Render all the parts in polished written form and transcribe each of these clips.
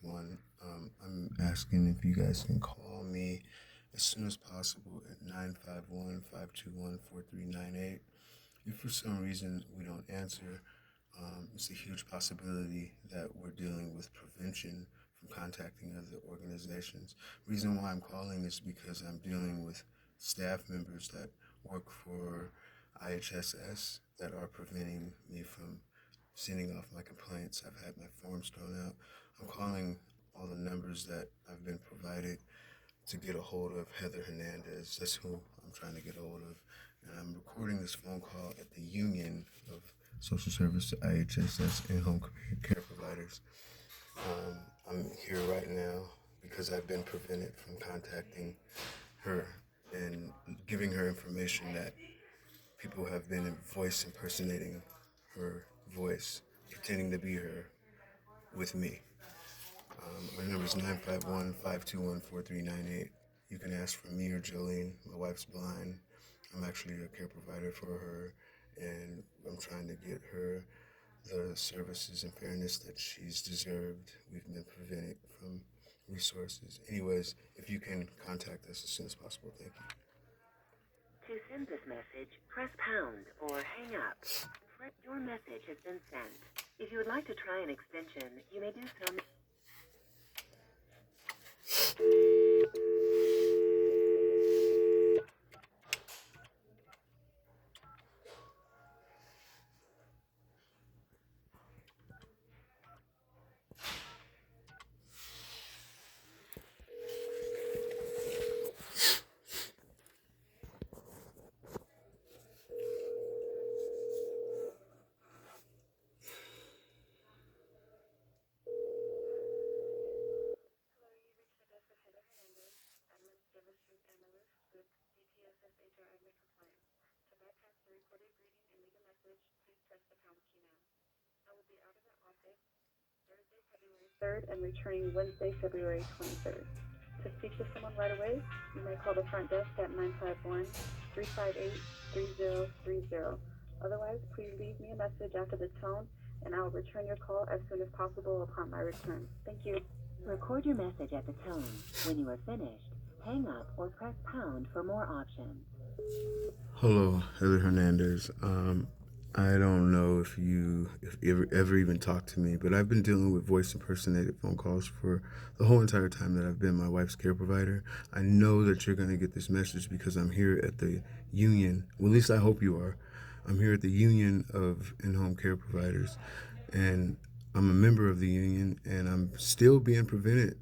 one. I'm asking if you guys can call me as soon as possible at 951-521-4398. If for some reason we don't answer, it's a huge possibility that we're dealing with prevention from contacting other organizations. Reason why I'm calling is because I'm dealing with staff members that work for IHSS that are preventing me from sending off my complaints. I've had my forms thrown out. I'm calling all the numbers that I've been provided to get a hold of Heather Hernandez. That's who I'm trying to get a hold of. And I'm recording this phone call at the Union of Social Service IHSS and Home Care Providers. I'm here right now because I've been prevented from contacting her and giving her information that people have been voice impersonating her voice, pretending to be her with me. My number is 951-521-4398. You can ask for me or Jolene. My wife's blind. I'm actually a care provider for her, and I'm trying to get her the services and fairness that she's deserved. We've been prevented from resources. Anyways, if you can contact us as soon as possible, thank you. To send this message, press pound or hang up. Your message has been sent. If you would like to try an extension, you may do so. Third and returning Wednesday, February 23rd. To speak to someone right away, you may call the front desk at 951-358-3030. Otherwise, please leave me a message after the tone, and I will return your call as soon as possible upon my return. Thank you. Record your message at the tone. When you are finished, hang up or press pound for more options. Hello, Heather Hernandez. I don't know if you ever even talked to me, but I've been dealing with voice impersonated phone calls for the whole entire time that I've been my wife's care provider. I know that you're going to get this message because I'm here at the union. Well, at least I hope you are. I'm here at the Union of In-Home Care Providers, and I'm a member of the union, and I'm still being prevented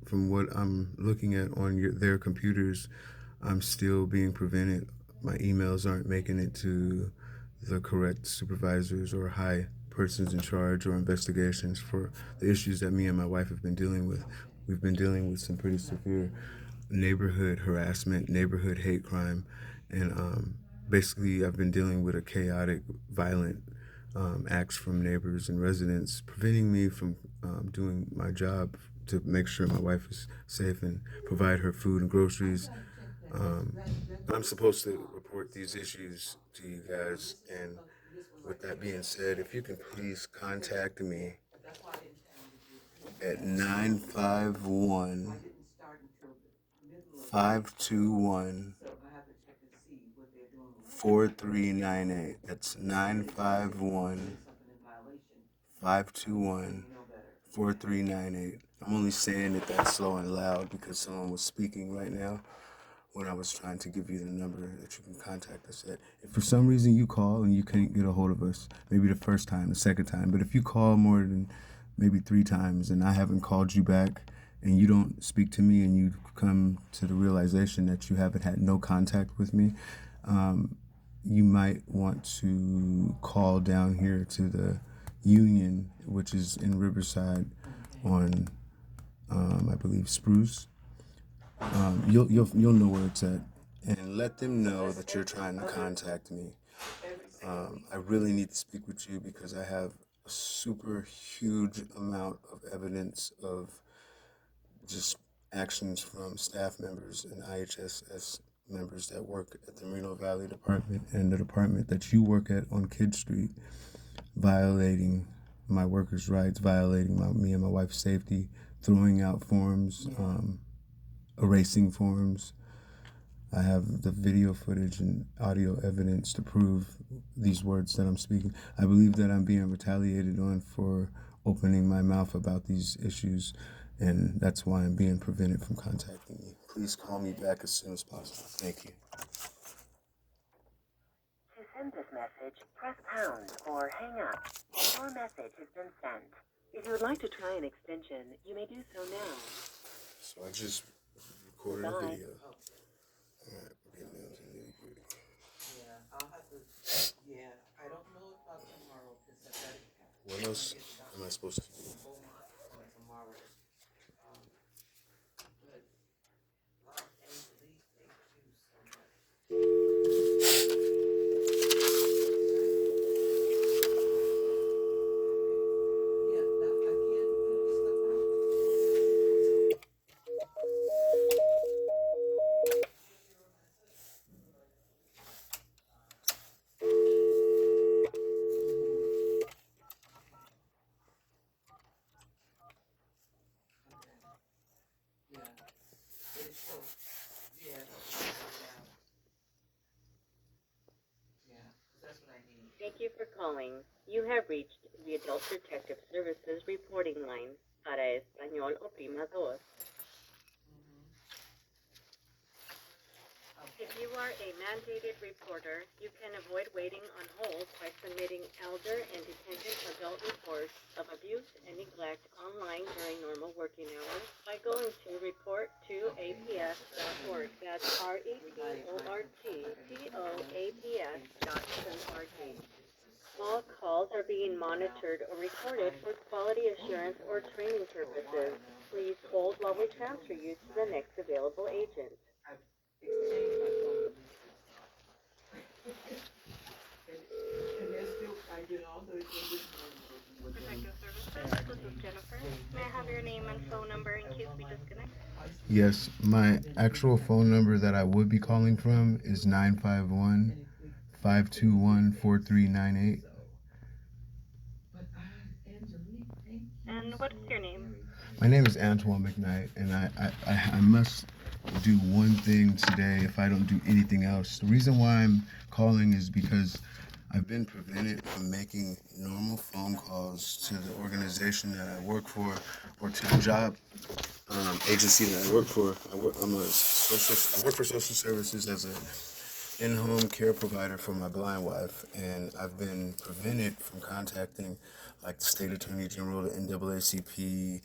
from what I'm looking at on their computers. I'm still being prevented. My emails aren't making it to the correct supervisors or high persons in charge or investigations for the issues that me and my wife have been dealing with. We've been dealing with some pretty severe neighborhood harassment, neighborhood hate crime, and basically I've been dealing with a chaotic, violent acts from neighbors and residents, preventing me from doing my job to make sure my wife is safe and provide her food and groceries. Um, I'm supposed to report these issues to you guys, and with that being said, if you can please contact me at 951-521-4398. That's 951-521-4398. I'm only saying it that slow and loud because someone was speaking right now when I was trying to give you the number that you can contact us at. If for some reason you call and you can't get a hold of us, maybe the first time, the second time, but if you call more than maybe 3 times and I haven't called you back and you don't speak to me and you come to the realization that you haven't had no contact with me, you might want to call down here to the Union, which is in Riverside on, I believe, Spruce. You'll know where it's at, and let them know that you're trying to contact me. I really need to speak with you because I have a super huge amount of evidence of just actions from staff members and IHSS members that work at the Moreno Valley Department and the department that you work at on Kidd Street, violating my workers' rights, violating me and my wife's safety, throwing out forms, erasing forms. I have the video footage and audio evidence to prove these words that I'm speaking. I believe that I'm being retaliated on for opening my mouth about these issues, and that's why I'm being prevented from contacting you. Please call me back as soon as possible. Thank you. To send this message, press pound or hang up. Your message has been sent. If you would like to try an extension, you may do so now. So I just recorded a Bye. video. All right, we're getting down to the nitty-gritty. Yeah, I'll have to, yeah, I don't know about tomorrow, because I gotta. What else am I supposed to do? Hold on tomorrow. But, Angelique, thank you so much. Yeah, now I can't do this stuff now. Yeah, it's so, yeah, yeah, that's what I need. Thank you for calling. You have reached the Adult Protective Services reporting line. Para español, oprima dos. If you are a mandated reporter, you can avoid waiting on hold by submitting elder and dependent adult reports of abuse and neglect online during normal working hours by going to report2aps.org. That's REPORTTOAPS.org. All calls are being monitored or recorded for quality assurance or training purposes. Please hold while we transfer you to the next available agent. Exchange my phone. And they're still, I did all the this morning. Protective Services, this is Jennifer. May I have your name and phone number in case we disconnect? Yes, my actual phone number that I would be calling from is 951-521-4398. And what is your name? My name is Antoine McKnight, and I must do one thing today if I don't do anything else. The reason why I'm calling is because I've been prevented from making normal phone calls to the organization that I work for or to the job agency that I work for. I work for social services as a in-home care provider for my blind wife, and I've been prevented from contacting like the state attorney general, the NAACP,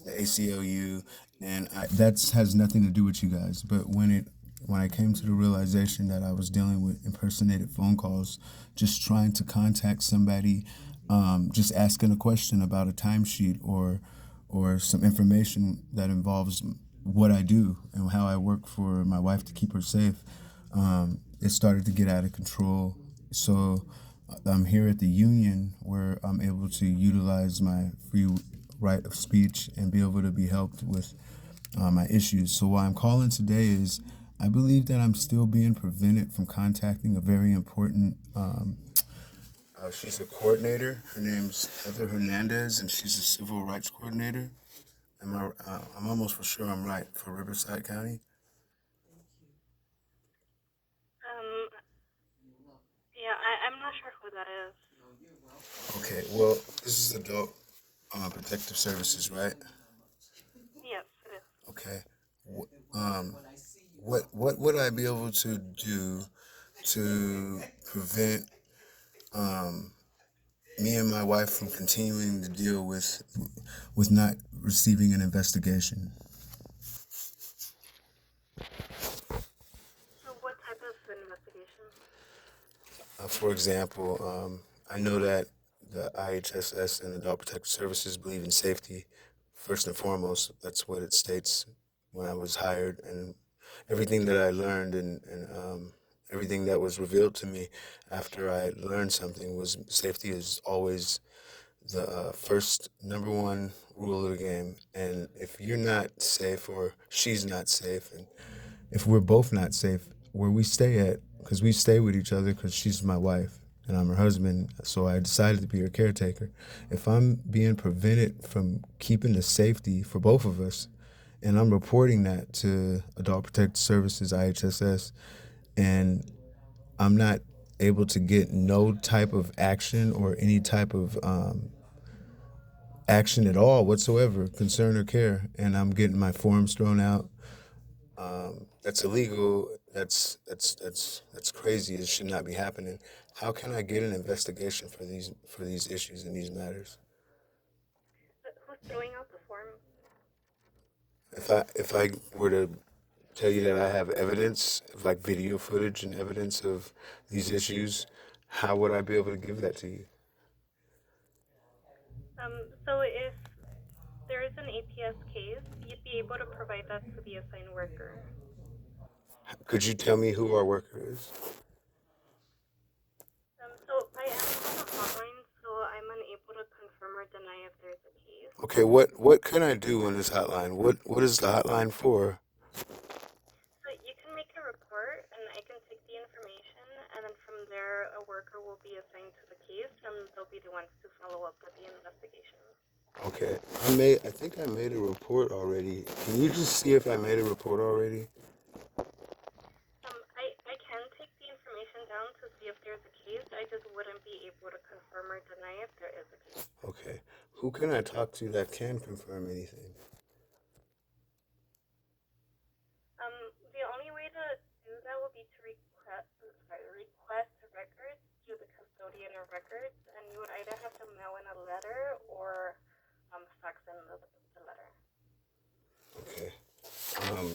the ACLU, and that has nothing to do with you guys. But when I came to the realization that I was dealing with impersonated phone calls, just trying to contact somebody, just asking a question about a timesheet or some information that involves what I do and how I work for my wife to keep her safe, it started to get out of control. So I'm here at the union where I'm able to utilize my free right of speech and be able to be helped with my issues. So why I'm calling today is I believe that I'm still being prevented from contacting a very important she's a coordinator. Her name's Heather Hernandez, and she's a civil rights coordinator. I'm almost for sure I'm right, for Riverside County. Yeah, I'm not sure who that is. Okay, well, this is Adult Protective Services, right? Yes, it is. Okay. What would I be able to do to prevent me and my wife from continuing to deal with not receiving an investigation? So what type of investigation? For example, I know that the IHSS and Adult Protective Services believe in safety first and foremost. That's what it states when I was hired, and everything that I learned and everything that was revealed to me after I learned something was safety is always the first number one rule of the game. And if you're not safe or she's not safe, and if we're both not safe, where we stay at, because we stay with each other because she's my wife and I'm her husband, so I decided to be her caretaker. If I'm being prevented from keeping the safety for both of us, and I'm reporting that to Adult Protective Services, IHSS, and I'm not able to get no type of action or any type of action at all whatsoever, concern or care, and I'm getting my forms thrown out. That's illegal. That's crazy. It should not be happening. How can I get an investigation for these issues and these matters? Who's throwing out the form? If I were to tell you that I have evidence, like video footage and evidence of these issues, how would I be able to give that to you? So if there is an APS case, you'd be able to provide that to the assigned worker. Could you tell me who our worker is? So I am on the hotline, so I'm unable to confirm or deny if there's a case. Okay, what can I do on this hotline? What is the hotline for? So you can make a report, and I can take the information, and then from there, a worker will be assigned to the case, and they'll be the ones to follow up with the investigation. Okay, I think I made a report already. Can you just see if I made a report already? I can take the information down to see if there's a case. I just wouldn't be able to confirm or deny if there is a case. Okay, who can I talk to that can confirm anything? The only way to do that would be to request records to the custodian of records, and you would either have to mail in a letter or fax in the letter. Okay, I'm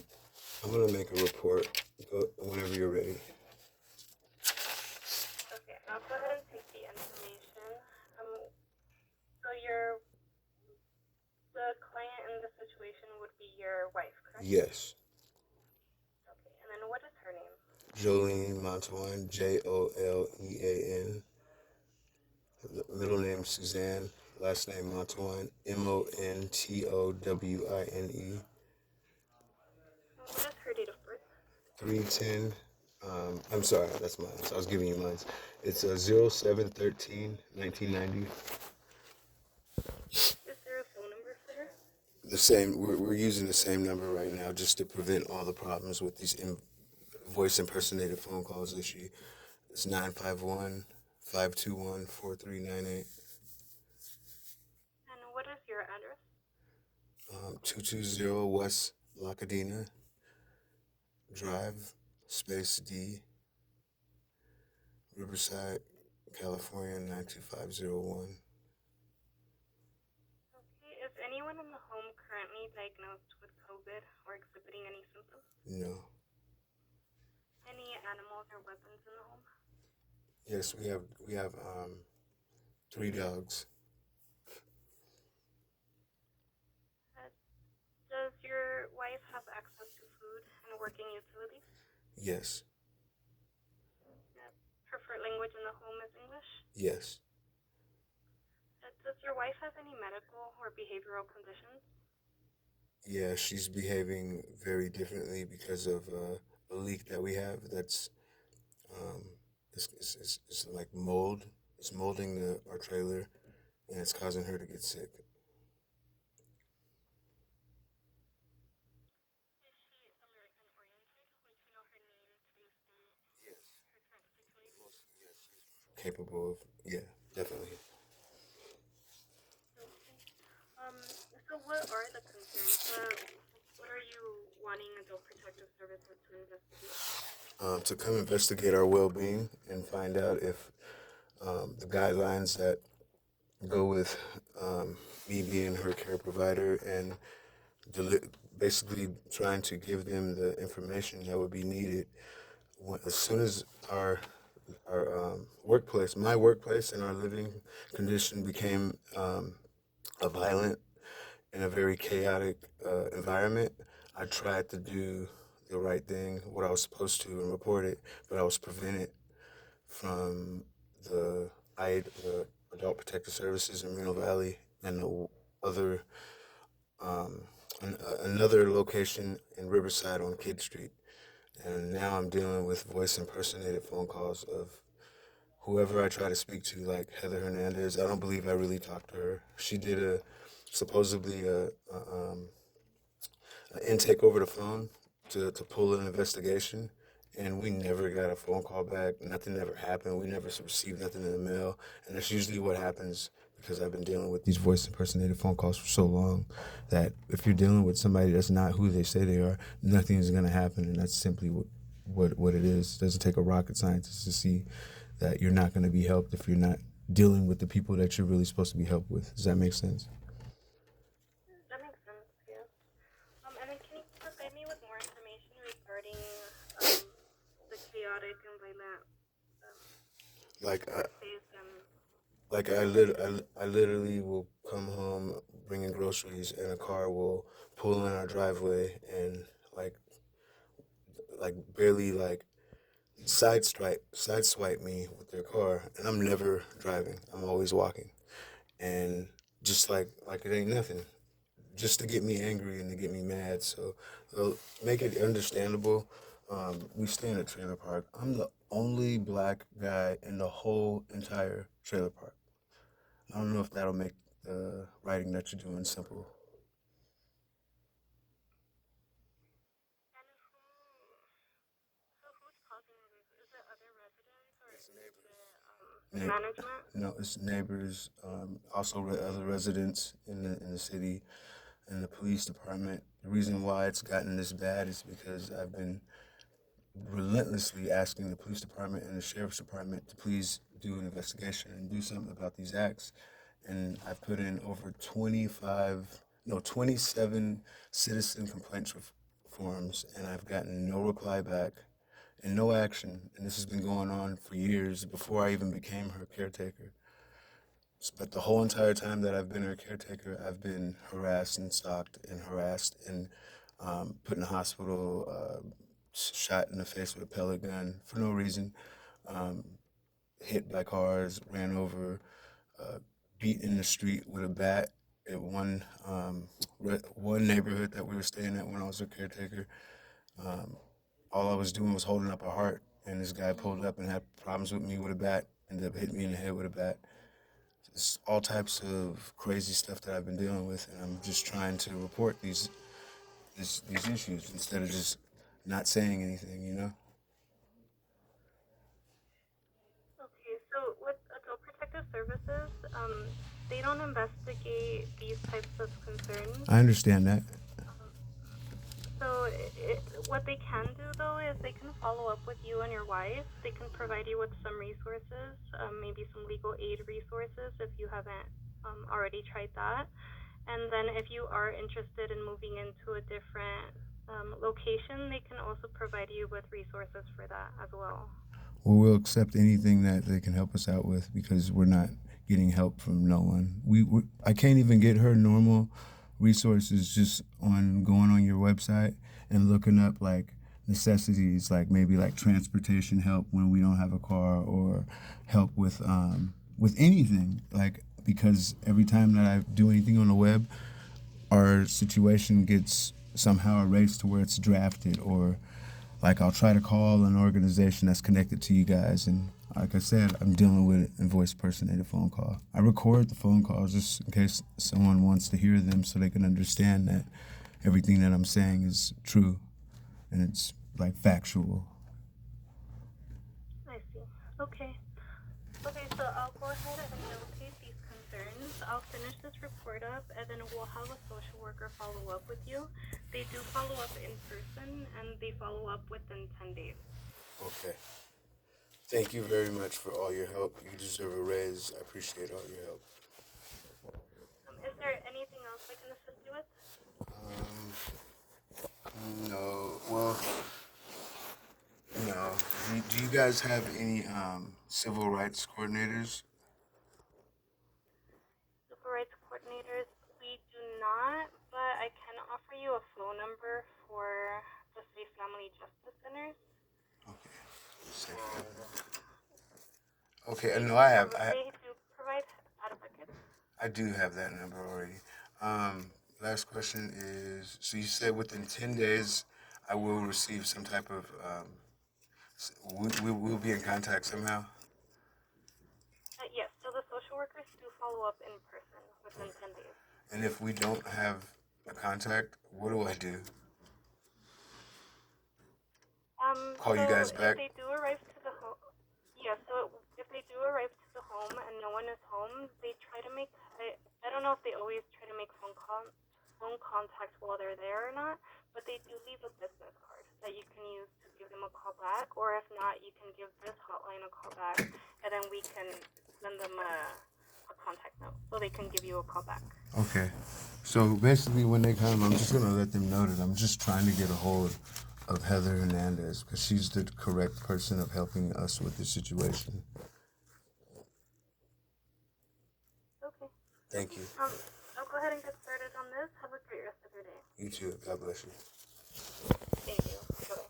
gonna make a report. Go whenever you're ready. Okay, I'll go ahead and take the information. So the client in this situation would be your wife, correct? Yes, Okay, and then what is her name? Jolene Montoine, Jolean. Middle name Suzanne, last name Montoine, Montowine. What is her date of birth? 310. I'm sorry, that's mine. So I was giving you mine. It's 0713 1990. Is there a phone number for her? The same. We're using the same number right now just to prevent all the problems with these voice impersonated phone calls issue. It's 951-521-4398. And what is your address? 220 West Lacadena Drive, space D, Riverside, California 92501. Okay, is anyone in the home currently diagnosed with COVID or exhibiting any symptoms? No. Any animals or weapons in the home? Yes, we have 3 dogs. Does your wife have access to food and working utilities? Yes. Preferred language in the home is English? Yes. Does your wife have any medical or behavioral conditions? Yeah, she's behaving very differently because of a leak that we have that's it's like mold. It's molding our trailer, and it's causing her to get sick. Is she American oriented? Like, you know, her name, today's date, Yes. her current situation? Yes, she's capable of, yeah, definitely. Okay. So what are the concerns? What are you wanting Adult Protective Services to investigate? To come investigate our well-being and find out if the guidelines that go with me being her care provider and basically trying to give them the information that would be needed as soon as our workplace, my workplace, and our living condition became a violent and a very chaotic environment. I tried to do the right thing, what I was supposed to, and report it, but I was prevented from the Adult Protective Services in Reno Valley and the other another location in Riverside on Kidd Street. And now I'm dealing with voice impersonated phone calls of whoever I try to speak to, like Heather Hernandez, I don't believe I really talked to her. She did supposedly an intake over the phone to pull an investigation, and we never got a phone call back. Nothing ever happened. We never received nothing in the mail, and that's usually what happens because I've been dealing with these voice impersonated phone calls for so long that if you're dealing with somebody that's not who they say they are, nothing is going to happen, and that's simply what it is. It doesn't take a rocket scientist to see that you're not going to be helped if you're not dealing with the people that you're really supposed to be helped with. Does that make sense? That makes sense, yes. And then can you provide me with more information regarding the chaotic and violent Like workplace and I literally will come home bringing groceries, and a car will pull in our driveway and like barely like sideswipe me with their car, and I'm never driving. I'm always walking, and just like it ain't nothing, just to get me angry and to get me mad. So make it understandable. We stay in a trailer park. I'm the only black guy in the whole entire trailer park. I don't know if that'll make the writing that you're doing simple. and who's causing this? Is it other residents or It's is neighbors. it management? No, it's neighbors. Also, other residents in the city and the police department. The reason why it's gotten this bad is because I've been relentlessly asking the police department and the sheriff's department to please do an investigation and do something about these acts. And I've put in over 27 citizen complaints forms, and I've gotten no reply back and no action. And this has been going on for years before I even became her caretaker. But the whole entire time that I've been her caretaker, I've been harassed and stalked and harassed and put in the hospital, shot in the face with a pellet gun for no reason, um, hit by cars, ran over, beat in the street with a bat at one neighborhood that we were staying at when I was a caretaker. Um, all I was doing was holding up a heart, and this guy pulled up and had problems with me with a bat, ended up hitting me in the head with a bat. It's all types of crazy stuff that I've been dealing with, and I'm just trying to report these issues instead of just not saying anything, you know? Okay, so with Adult Protective Services, they don't investigate these types of concerns. I understand that. So what they can do though is they can follow up with you and your wife. They can provide you with some resources, maybe some legal aid resources if you haven't already tried that. And then if you are interested in moving into a different location, they can also provide you with resources for that as well. Well, we'll accept anything that they can help us out with because we're not getting help from no one. I can't even get her normal resources just on going on your website and looking up like necessities, like maybe like transportation help when we don't have a car, or help with anything. Like, because every time that I do anything on the web, our situation gets somehow erased to where it's drafted, or like I'll try to call an organization that's connected to you guys, and like I said, I'm dealing with a voice impersonated phone call. I record the phone calls just in case someone wants to hear them so they can understand that everything that I'm saying is true and it's like factual. I see. Okay. Okay, so I'll go ahead and notate these concerns. I'll finish this report up, and then we'll have a social worker follow up with you. They do follow up in person, and they follow up within 10 days. Okay. Thank you very much for all your help. You deserve a raise. I appreciate all your help. Is there anything else I can assist you with? No. Well, no. Do you guys have any civil rights coordinators? Civil rights coordinators, we do not, but I can offer you a phone number for the Safe Family Justice Centers. Okay. No, I have. They do provide advocates. I do have that number already. Last question is: so you said within 10 days, I will receive some type of. We'll be in contact somehow. social workers do follow up in person within 10 days. And if we don't have a contact, what do I do? Call you guys back? If they do arrive to the home, yeah, so if they do arrive to the home and no one is home, they try to make, I don't know if they always try to make phone contact while they're there or not, but they do leave a business card that you can use to give them a call back, or if not, you can give this hotline a call back, and then we can send them a contact note so they can give you a call back. Okay. So basically, when they come, I'm just gonna let them know that I'm just trying to get a hold of Heather Hernandez because she's the correct person of helping us with this situation. Okay. Thank you. I'll go ahead and get started on this. Have a great rest of your day. You too. God bless you. Thank you. Bye-bye.